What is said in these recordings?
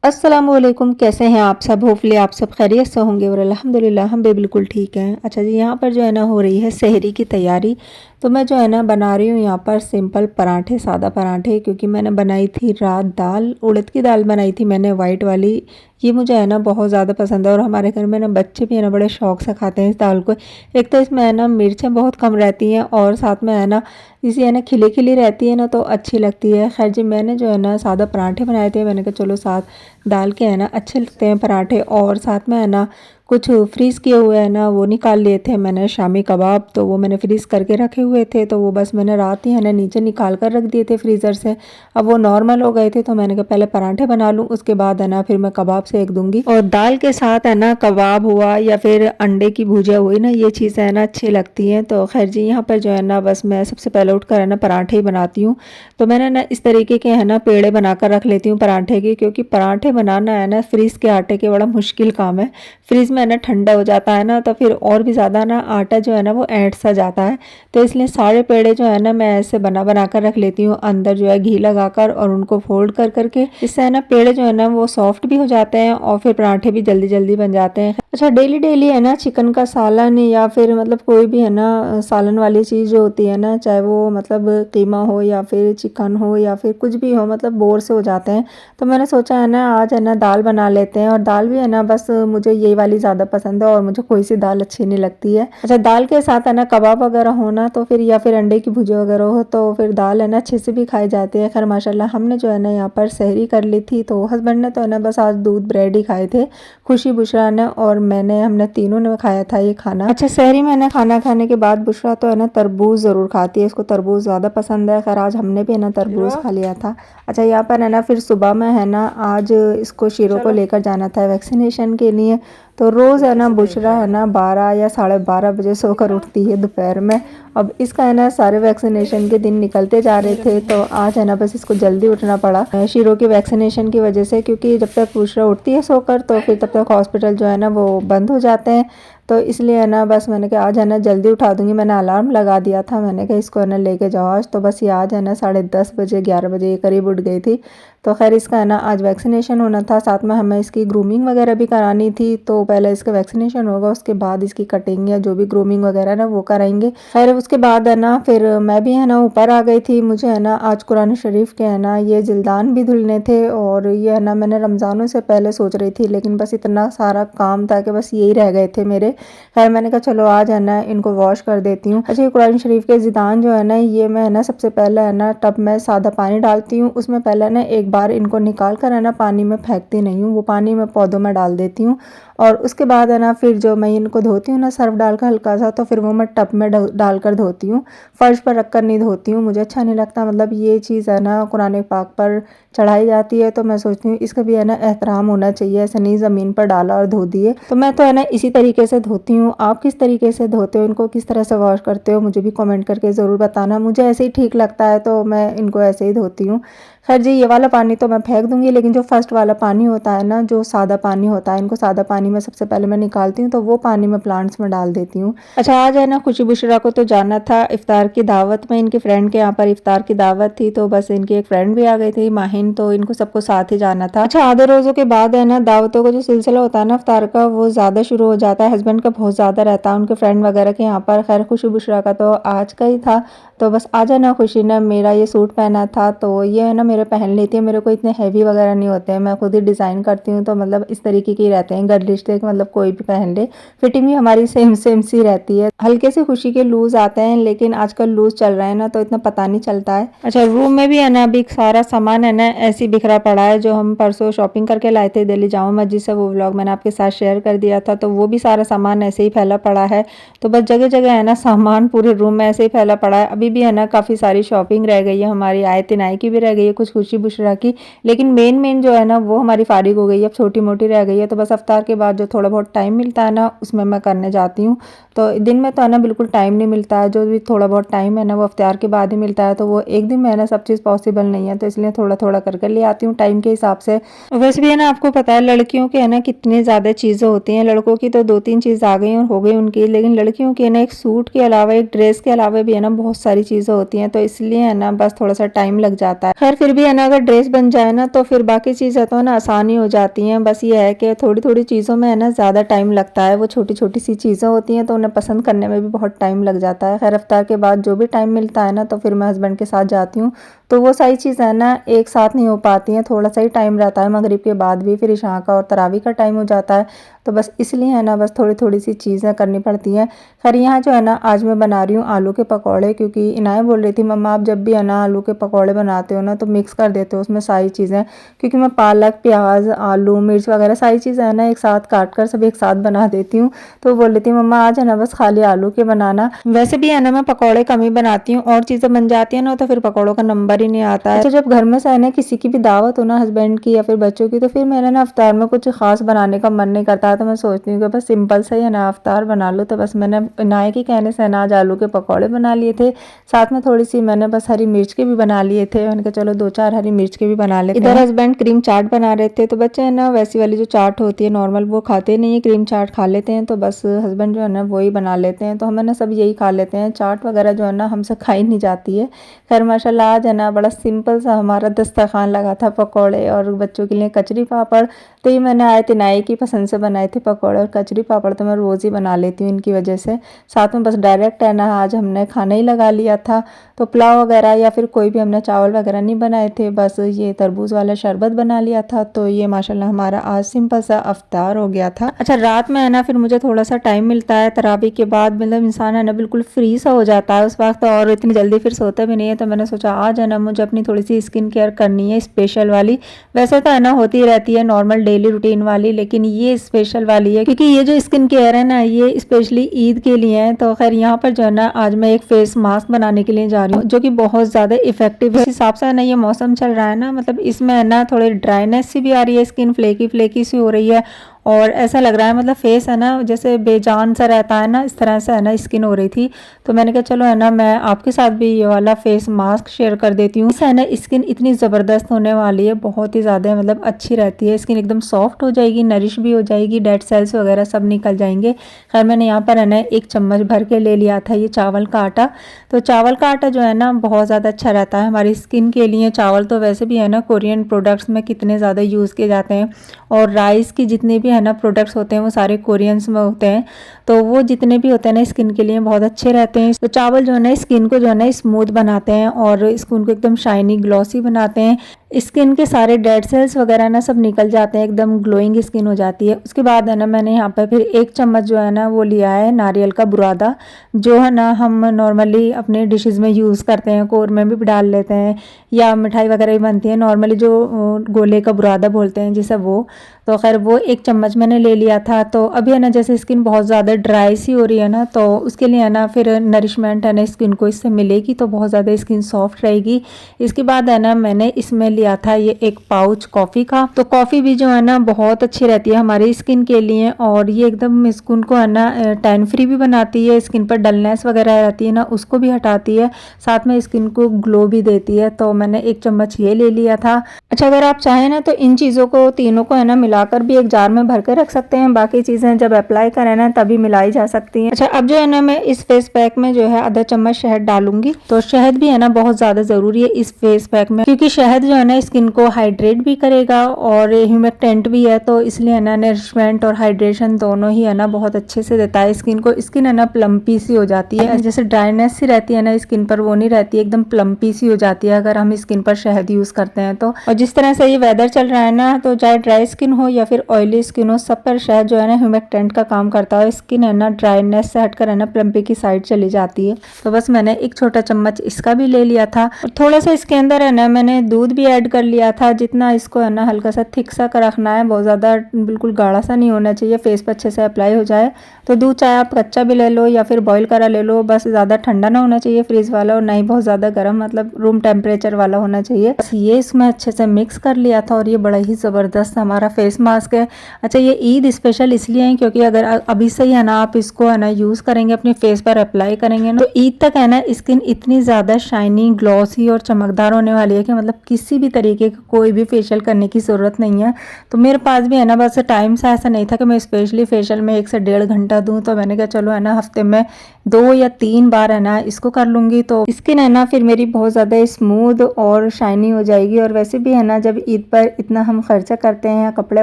अस्सलामुअलैकुम, कैसे हैं आप सब। होपफुली आप सब खैरियत से होंगे और अल्हम्दुलिल्लाह हम भी बिल्कुल ठीक हैं। अच्छा जी, यहाँ पर जो है ना हो रही है सहरी की तैयारी। तो मैं जो है ना बना रही हूँ यहाँ पर सिंपल पराठे, सादा पराठे, क्योंकि मैंने बनाई थी रात दाल, उड़द की दाल बनाई थी मैंने वाइट वाली। ये मुझे है ना बहुत ज़्यादा पसंद है और हमारे घर में ना बच्चे भी है ना बड़े शौक से खाते हैं इस दाल को। एक तो इसमें है ना मिर्चें बहुत कम रहती हैं और साथ में है ना इसी है ना खिली खिली रहती है ना तो अच्छी लगती है। खैर जी, मैंने जो है ना सादा पराठे बनाए थे। मैंने कहा चलो साथ दाल के है ना अच्छे लगते हैं पराठे, और साथ में है ना कुछ फ्रीज़ किए हुए है ना वो निकाल लिए थे मैंने शामी कबाब, तो वो मैंने फ्रीज़ करके रखे हुए थे। तो वो बस मैंने रात ही है ना नीचे निकाल कर रख दिए थे फ्रीज़र से। अब वो नॉर्मल हो गए थे तो मैंने कहा पहले पराठे बना लूँ, उसके बाद है ना फिर मैं कबाब सेक दूंगी। और दाल के साथ है ना कबाब हुआ या फिर अंडे की भुजिया हुई ना, ये चीज़ें है ना अच्छी लगती हैं। तो खैर जी, यहाँ पर जो है ना बस मैं सबसे पहले उठकर है ना पराठे ही बनाती हूँ। तो मैंने ना इस तरीके के है ना पेड़े बनाकर रख लेती हूँ पराठे की, क्योंकि पराठे बनाना है ना फ्रीज़ के आटे के बड़ा मुश्किल काम है। फ्रीज़ में है ना ठंडा हो जाता है ना तो फिर और भी ज़्यादा ना आटा जो है ना वो ऐंठ सा जाता है। तो इसलिए सारे पेड़े जो है ना मैं ऐसे बना बना कर रख लेती हूँ, अंदर जो है घी लगाकर और उनको फोल्ड कर करके। इससे है ना पेड़े जो है ना वो सॉफ्ट भी हो जाते हैं और फिर पराठे भी जल्दी जल्दी बन जाते हैं। अच्छा, डेली डेली है ना चिकन का सालन या फिर मतलब कोई भी है ना सालन वाली चीज़ जो होती है ना, चाहे वो मतलब कीमा हो या फिर चिकन हो या फिर कुछ भी हो, मतलब बोर से हो जाते हैं। तो मैंने सोचा है ना आज है ना दाल बना लेते हैं, और दाल भी है ना बस मुझे यही वाली ज़्यादा पसंद है और मुझे कोई सी दाल अच्छी नहीं लगती है। अच्छा, दाल के साथ है ना कबाब वगैरह हो ना तो फिर या फिर अंडे की भुजिया वगैरह हो तो फिर दाल है ना अच्छे से भी खाई जाती है। खैर माशाल्लाह हमने जो है ना यहाँ पर सहरी कर ली थी। तो हस्बैंड ने तो है ना बस आज दूध ब्रेड ही खाए थे, खुशी बुशरा ने और मैंने, हमने तीनों ने खाया था ये खाना। अच्छा, सहरी में ना खाना खाने के बाद बुशरा तो है ना तरबूज ज़रूर खाती है, इसको तरबूज ज़्यादा पसंद है। खैर आज हमने भी है ना तरबूज खा लिया था। अच्छा, यहाँ पर है ना फिर सुबह में है ना आज इसको शीरो को लेकर जाना था वैक्सीनेशन के लिए। तो रोज़ है ना बुशरा है ना 12 या 12:30 बजे सोकर उठती है दोपहर में। अब इसका है ना सारे वैक्सीनेशन के दिन निकलते जा रहे थे तो आज है ना बस इसको जल्दी उठना पड़ा शीरो की वैक्सीनेशन की वजह से, क्योंकि जब तक बुशरा उठती है सोकर तो फिर तब तक हॉस्पिटल जो है ना वो बंद हो जाते हैं। तो इसलिए है ना बस मैंने कहा आज है ना जल्दी उठा दूंगी। मैंने अलार्म लगा दिया था, मैंने कहा इसको है ना लेके जाओ आज। तो बस ये आज है ना 10:30 बजे 11 बजे के करीब उठ गई थी। तो खैर इसका है ना आज वैक्सीनेशन होना था, साथ में हमें इसकी ग्रूमिंग वगैरह भी करानी थी। तो पहले इसका वैक्सीनेशन होगा, उसके बाद इसकी कटिंग या जो भी ग्रूमिंग वगैरह ना वो कराएंगे। खैर उसके बाद है ना फिर मैं भी है ना ऊपर आ गई थी। मुझे है ना आज कुरान शरीफ के है ना ये जिल्दान भी धुलने थे, और ये है ना मैंने रमज़ानों से पहले सोच रही थी, लेकिन बस इतना सारा काम था कि बस यही रह गए थे मेरे। खैर मैंने कहा चलो आज है ना इनको वॉश कर देती हूँ। अच्छा, ये कुरान शरीफ के जिदान जो है ना ये मैं है ना सबसे पहले है ना टब में सादा पानी डालती हूँ, उसमें पहले ना एक बार इनको निकाल कर है ना पानी में फेंकती नहीं हूँ, वो पानी में पौधों में डाल देती हूँ। और उसके बाद है ना फिर जो मैं इनको धोती हूँ ना सर्फ डालकर हल्का सा, तो फिर वो मैं टब में डालकर धोती हूँ, फर्श पर रख कर नहीं धोती हूँ। मुझे अच्छा नहीं लगता, मतलब ये चीज़ है ना कुरान पाक पर चढ़ाई जाती है तो मैं सोचती हूँ इसका भी है ना एहतराम होना चाहिए, ऐसे नहीं ज़मीन पर डाला और धो दिए। तो मैं तो है ना इसी तरीके से धोती हूँ। आप किस तरीके से धोते हो, इनको किस तरह से वॉश करते हो, मुझे भी कमेंट करके ज़रूर बताना। मुझे ऐसे ही ठीक लगता है तो मैं इनको ऐसे ही धोती हूँ। खैर जी, ये वाला पानी तो मैं फेंक दूंगी, लेकिन जो फर्स्ट वाला पानी होता है ना, जो सादा पानी होता है, इनको सादा पानी में सबसे पहले मैं निकालती हूँ तो वो पानी मैं प्लांट्स में डाल देती हूँ। अच्छा, आज है ना खुशी बुशरा को तो जाना था इफ्तार की दावत में, इनकी फ्रेंड के यहाँ पर इफ्तार की दावत थी। तो बस इनकी एक फ्रेंड भी आ गई थी माहिन, तो इनको सबको साथ ही जाना था। अच्छा, आधे रोज़ों के बाद है ना दावतों का जो सिलसिला होता है ना इफ्तार का वो ज़्यादा शुरू हो जाता है। हस्बैंड का बहुत ज़्यादा रहता है उनके फ्रेंड वगैरह के यहाँ पर। खैर खुशी बुशरा का तो आज का ही था। तो बस आज है ना खुशी ने मेरा ये सूट पहना था, तो ये है ना मेरे पहन लेती है। मेरे को इतने हैवी वगैरह नहीं होते हैं, मैं खुद ही डिज़ाइन करती हूँ, तो मतलब इस तरीके के ही रहते हैं गर्लिश के, मतलब कोई भी पहन ले। फिटिंग भी हमारी सेम सेम सी रहती है। हल्के से खुशी के लूज आते हैं, लेकिन आजकल लूज चल रहे हैं ना तो इतना पता नहीं चलता है। अच्छा, रूम में भी है ना अभी सारा सामान है ना ऐसे ही बिखरा पड़ा है, जो हम परसों शॉपिंग करके लाए थे दिल्ली जामा मस्जिद से, वो व्लॉग मैंने आपके साथ शेयर कर दिया था। तो वो भी सारा सामान ऐसे ही फैला पड़ा है। तो बस जगह जगह है ना सामान पूरे रूम में ऐसे ही फैला पड़ा है। अभी भी है ना काफ़ी सारी शॉपिंग रह गई है हमारी, आय तिनाई की भी रह गई है, कुछ खुशी बुशरा की, लेकिन मेन मेन जो है ना वो हमारी फारिग हो गई है, अब छोटी मोटी रह गई है। तो बस अफ्तार के बाद जो थोड़ा बहुत टाइम मिलता है ना उसमें मैं करने जाती हूँ। तो दिन में तो है ना बिल्कुल टाइम नहीं मिलता है, जो भी थोड़ा बहुत टाइम है ना वो अफ्तार के बाद ही मिलता है। तो वो एक दिन में है ना सब चीज़ पॉसिबल नहीं है, तो इसलिए थोड़ा थोड़ा कर ले आती हूँ टाइम के हिसाब से। वैसे भी है ना आपको पता है लड़कियों के है ना कितनी ज़्यादा चीज़ें होती हैं। लड़कों की तो 2-3 चीज़ आ गई और हो गई उनकी, लेकिन लड़कियों की है ना एक सूट के अलावा एक ड्रेस के अलावा भी है ना बहुत सारी चीज़ें होती हैं, तो इसलिए है ना बस थोड़ा सा टाइम लग जाता है। खैर फिर भी है ना अगर ड्रेस बन जाए ना तो फिर बाकी चीज़ें तो ना आसानी हो जाती हैं। बस ये है कि थोड़ी-थोड़ी चीज़ों में है ना ज़्यादा टाइम लगता है। वो छोटी-छोटी सी चीज़ें होती हैं तो उन्हें पसंद करने में भी बहुत टाइम लग जाता है। खैर इफ्तार के बाद जो भी टाइम मिलता है ना तो फिर मैं हस्बैंड के साथ जाती हूँ। तो वो सारी चीज़ें है ना एक साथ नहीं हो पाती हैं, थोड़ा-सा ही टाइम रहता है मगरिब के बाद भी, फिर इशा का और तरावी का टाइम हो जाता है। तो बस इसलिए है ना बस थोड़ी-थोड़ी सी चीज़ें करनी पड़ती हैं। खैर यहाँ जो है ना आज मैं बना रही हूँ आलू के पकौड़े, क्योंकि इनाया बोल रही थी मम्मा आप जब भी है ना आलू के पकौड़े बनाते हो ना तो मिक्स कर देते हो उसमें सारी चीज़ें, क्योंकि मैं पालक, प्याज, आलू, मिर्च वगैरह सारी चीज़ें है ना एक साथ काट कर सब एक साथ बना देती हूँ। तो बोल रही थी मम्मा आज है ना बस खाली आलू के बनाना। वैसे भी है ना मैं पकौड़े कम ही बनाती हूँ, और चीज़ें बन जाती है ना तो फिर पकौड़ों का नंबर ही नहीं आता है। तो जब घर में से है ना किसी की भी दावत हो ना हस्बैंड की या फिर बच्चों की, तो फिर मेरा ना इफ्तार में कुछ खास बनाने का मन नहीं करता है। तो मैं सोचती हूँ कि बस सिंपल सा ही है ना इफ्तार बना लो। तो बस मैंने इनाया के कहने से ना आज आलू के पकौड़े बना लिए थे, साथ में थोड़ी सी मैंने बस हरी मिर्च के भी बना लिए थे। मैंने कहा चलो 2-4 हरी मिर्च के भी बना लेते हैं। इधर हस्बैंड क्रीम चाट बना रहे थे, तो बच्चे है ना वैसी वाली जो चाट होती है नॉर्मल वो खाते नहीं है, क्रीम चाट खा लेते हैं। तो बस हस्बैंड जो है ना वही बना लेते हैं, तो हम है ना सब यही खा लेते हैं। चाट वगैरह जो है ना हमसे खाई नहीं जाती है। खैर माशाल्लाह आज है ना बड़ा सिंपल सा हमारा दस्तरखान लगा था, पकौड़े और बच्चों के लिए कचरी पापड़। तो ये मैंने आए तिनाई की पसंद से बनाए थे पकौड़े और कचरी पापड़, तो मैं रोज़ ही बना लेती हूँ इनकी वजह से। साथ में बस डायरेक्ट है ना आज हमने खाना ही लगा लिया था। तो पुलाव वगैरह या फिर कोई भी हमने चावल वगैरह नहीं बनाए थे, बस ये तरबूज वाला शरबत बना लिया था। तो ये माशाल्लाह हमारा आज सिंपल सा इफ्तार हो गया था। अच्छा रात में है ना फिर मुझे थोड़ा सा टाइम मिलता है तरावी के बाद, मतलब इंसान है ना बिल्कुल फ्री सा हो जाता है उस वक्त, और इतनी जल्दी फिर सोता भी नहीं है। तो मैंने सोचा आज है ना मुझे अपनी थोड़ी सी स्किन केयर करनी है स्पेशल वाली। वैसे तो है ना होती रहती है नॉर्मल डेली रूटीन वाली, लेकिन ये स्पेशल वाली है क्योंकि ये जो स्किन केयर है ना ये स्पेशली ईद के लिए है। तो खैर यहाँ पर जो है ना आज मैं एक फेस मास्क बनाने के लिए जा रही हूँ जो कि बहुत ज़्यादा इफेक्टिव है। इस हिसाब से है ना ये मौसम चल रहा है ना, मतलब इसमें है ना थोड़ी ड्राइनेस सी भी आ रही है, स्किन फ्लेकी फ्लेकी सी हो रही है, और ऐसा लग रहा है मतलब फेस है ना जैसे बेजान सा रहता है ना, इस तरह से है ना स्किन हो रही थी। तो मैंने कहा चलो है ना मैं आपके साथ भी ये वाला फेस मास्क शेयर कर देती हूँ। इससे है ना स्किन इतनी ज़बरदस्त होने वाली है, बहुत ही ज़्यादा मतलब अच्छी रहती है स्किन, एकदम सॉफ्ट हो जाएगी, नरिश भी हो जाएगी, डेड सेल्स वगैरह सब निकल जाएंगे। खैर मैंने यहाँ पर है ना 1 चम्मच भर के ले लिया था ये चावल का आटा। तो चावल का आटा जो है ना बहुत ज़्यादा अच्छा रहता है हमारी स्किन के लिए। चावल तो वैसे भी है ना कोरियन प्रोडक्ट्स में कितने ज़्यादा यूज़ किए जाते हैं, और राइस की जितने भी है ना प्रोडक्ट्स होते हैं वो सारे कोरियंस में होते हैं। तो वो जितने भी होते हैं ना स्किन के लिए बहुत अच्छे रहते हैं। तो चावल जो है ना स्किन को जो है ना स्मूथ बनाते हैं और स्किन को एकदम शाइनी ग्लॉसी बनाते हैं। स्किन के सारे डेड सेल्स वगैरह ना सब निकल जाते हैं, एकदम ग्लोइंग स्किन हो जाती है। उसके बाद है ना मैंने यहाँ पर फिर 1 चम्मच जो है ना वो लिया है नारियल का बुरादा, जो है ना हम नॉर्मली अपने डिशेस में यूज़ करते हैं, कौरमे में भी डाल लेते हैं या मिठाई वगैरह भी बनती है नॉर्मली, जो गोले का बुरादा बोलते हैं जिसे वो। तो खैर वो 1 चम्मच मैंने ले लिया था। तो अभी है ना जैसे स्किन बहुत ज़्यादा ड्राई सी हो रही है ना, तो उसके लिए है ना फिर नरिशमेंट है ना स्किन को इससे मिलेगी, तो बहुत ज़्यादा स्किन सॉफ्ट रहेगी। इसके बाद है ना मैंने इसमें लिया था ये 1 पाउच कॉफ़ी का। तो कॉफ़ी भी जो है ना बहुत अच्छी रहती है हमारी स्किन के लिए, और ये एकदम स्किन को है ना टैन फ्री भी बनाती है, स्किन पर डलनेस वगैरह रहती है ना उसको भी हटाती है, साथ में स्किन को ग्लो भी देती है। तो मैंने 1 चम्मच ये ले लिया था। अच्छा अगर आप चाहें ना तो इन चीज़ों को तीनों को है ना मिलाकर भी एक जार में भर के रख सकते हैं, बाकी चीज़ें जब अप्लाई करें ना तभी मिलाई जा सकती हैं। अच्छा अब जो है ना मैं इस फेस पैक में जो है आधा चम्मच शहद डालूंगी। तो शहद भी है ना बहुत ज़्यादा ज़रूरी है इस फेस पैक में, क्योंकि शहद जो है ना स्किन को हाइड्रेट भी करेगा और ह्यूमेक्टेंट भी है, तो इसलिए है ना नरिशमेंट और हाइड्रेशन दोनों ही है ना बहुत अच्छे से देता है स्किन को। स्किन है ना प्लम्पी सी हो जाती है, जैसे ड्राइनेस सी रहती है ना स्किन पर वो नहीं रहती, एकदम प्लम्पी सी हो जाती है अगर हम स्किन पर शहद यूज़ करते हैं तो। और जिस तरह से ये वेदर चल रहा है ना, तो चाहे ड्राई स्किन हो या फिर ऑयली स्किन हो, सब पर शहद जो है ना ह्यूमेक्टेंट का काम करता है। स्किन है ना ड्राइनेस से हटकर है ना प्लम्पी की साइड चली जाती है। तो बस मैंने 1 छोटा चम्मच इसका भी ले लिया था, और थोड़ा सा इसके अंदर है ना मैंने दूध भी ऐड कर लिया था, जितना इसको है ना हल्का सा थिक सा कर रखना है, बहुत ज़्यादा बिल्कुल गाढ़ा सा नहीं होना चाहिए, फेस पर अच्छे से अप्लाई हो जाए। तो दूध चाहे आप कच्चा भी ले लो या फिर बॉईल करा ले लो, बस ज़्यादा ठंडा ना होना चाहिए फ्रीज वाला, और ना ही बहुत ज़्यादा गर्म, मतलब रूम टेम्परेचर वाला होना चाहिए। बस ये इसमें अच्छे से मिक्स कर लिया था, और ये बड़ा ही ज़बरदस्त हमारा फेस फेस मास्क है। अच्छा ये ईद स्पेशल इसलिए है क्योंकि अगर अभी से ही है ना आप इसको है ना यूज़ करेंगे, अपने फेस पर अप्लाई करेंगे ना, तो ईद तक है ना स्किन इतनी ज़्यादा शाइनी, ग्लॉसी और चमकदार होने वाली है कि मतलब किसी भी तरीके का कोई भी फेशियल करने की ज़रूरत नहीं है। तो मेरे पास भी है ना बस टाइम सा ऐसा नहीं था कि मैं स्पेशली फेशियल में 1 से 1.5 घंटा दूँ, तो मैंने कहा चलो है ना हफ्ते में 2 या 3 बार है ना इसको कर लूँगी, तो स्किन है ना फिर मेरी बहुत ज़्यादा स्मूथ और शाइनी हो जाएगी। और वैसे भी है ना जब ईद पर इतना हम खर्चा करते हैं, कपड़े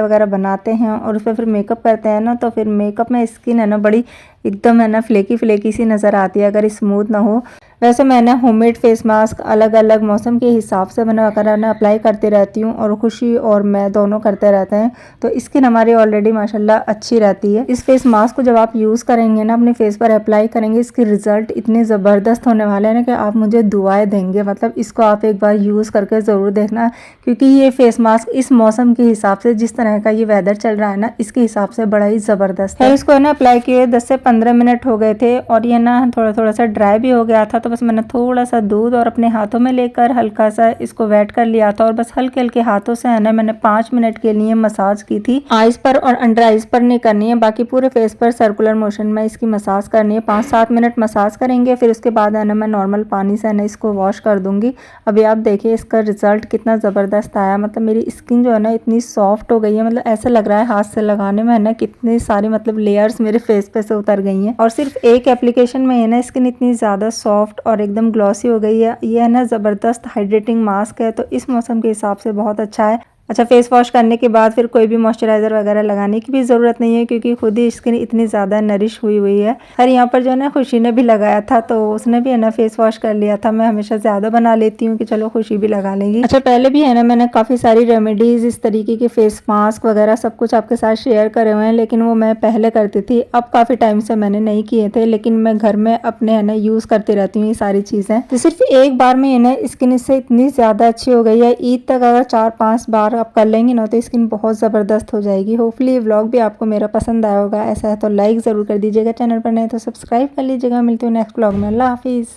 वगैरह बनाते हैं और उस पर फिर मेकअप करते हैं ना, तो फिर मेकअप में स्किन है ना बड़ी एकदम है ना फ्लेकी फ्लेकी सी नज़र आती है अगर स्मूथ ना हो। वैसे मैं ना होममेड फेस मास्क अलग अलग मौसम के हिसाब से बनाकर ना अप्लाई करती रहती हूँ और खुशी और मैं दोनों करते रहते हैं, तो स्किन हमारी ऑलरेडी माशाल्लाह अच्छी रहती है। इस फेस मास्क को जब आप यूज़ करेंगे ना, अपने फेस पर अप्लाई करेंगे, इसके रिजल्ट इतने ज़बरदस्त होने वाले हैं ना कि आप मुझे दुआएं देंगे। मतलब इसको आप एक बार यूज़ करके ज़रूर देखना, क्योंकि ये फेस मास्क इस मौसम के हिसाब से, जिस तरह का ये वेदर चल रहा है ना, इसके हिसाब से बड़ा ही ज़बरदस्त है। इसको है ना अप्लाई किए 10 से 15 मिनट हो गए थे और ये ना थोड़ा थोड़ा सा ड्राई भी हो गया था, तो बस मैंने थोड़ा सा दूध और अपने हाथों में लेकर हल्का सा इसको वेट कर लिया था और बस हल्के हल्के हाथों से है ना मैंने 5 मिनट के लिए मसाज की थी। आईज पर और अंडर आईज पर नहीं करनी है, बाकी पूरे फेस पर सर्कुलर मोशन में इसकी मसाज करनी है। 5-7 मिनट मसाज करेंगे, फिर उसके बाद है ना मैं नॉर्मल पानी से है ना इसको वॉश कर दूंगी। अभी आप देखिए इसका रिजल्ट कितना ज़बरदस्त आया। मतलब मेरी स्किन जो है ना इतनी सॉफ्ट हो गई है, मतलब ऐसा लग रहा है हाथ से लगाने में है ना कितनी सारी मतलब लेयर्स मेरे फेस पे से उतर गई हैं। और सिर्फ एक एप्लीकेशन में है ना स्किन इतनी ज़्यादा सॉफ्ट और एकदम ग्लॉसी हो गई है। ये है ना ज़बरदस्त हाइड्रेटिंग मास्क है, तो इस मौसम के हिसाब से बहुत अच्छा है। अच्छा फेस वॉश करने के बाद फिर कोई भी मॉइस्चराइज़र वगैरह लगाने की भी ज़रूरत नहीं है, क्योंकि खुद ही स्किन इतनी ज़्यादा नरिश हुई है। और यहाँ पर जो है ना खुशी ने भी लगाया था, तो उसने भी है ना फेस वॉश कर लिया था। मैं हमेशा ज़्यादा बना लेती हूँ कि चलो खुशी भी लगा लेंगी। अच्छा पहले भी है ना मैंने काफ़ी सारी रेमेडीज़, इस तरीके के फेस मास्क वगैरह सब कुछ आपके साथ शेयर करे हुए हैं, लेकिन वो मैं पहले करती थी, अब काफ़ी टाइम से मैंने नहीं किए थे, लेकिन मैं घर में अपने है ना यूज़ करती रहती हूँ ये सारी चीज़ें। तो सिर्फ एक बार में है ना स्किन इससे इतनी ज़्यादा अच्छी हो गई है। ईद तक अगर 4-5 बार आप कर लेंगे ना तो स्किन बहुत ज़बरदस्त हो जाएगी। होपफुली ये व्लॉग भी आपको मेरा पसंद आया होगा। ऐसा है तो लाइक ज़रूर कर दीजिएगा, चैनल पर नए तो सब्सक्राइब कर लीजिएगा। मिलती हूँ नेक्स्ट व्लॉग में। अल्लाह हाफिज़।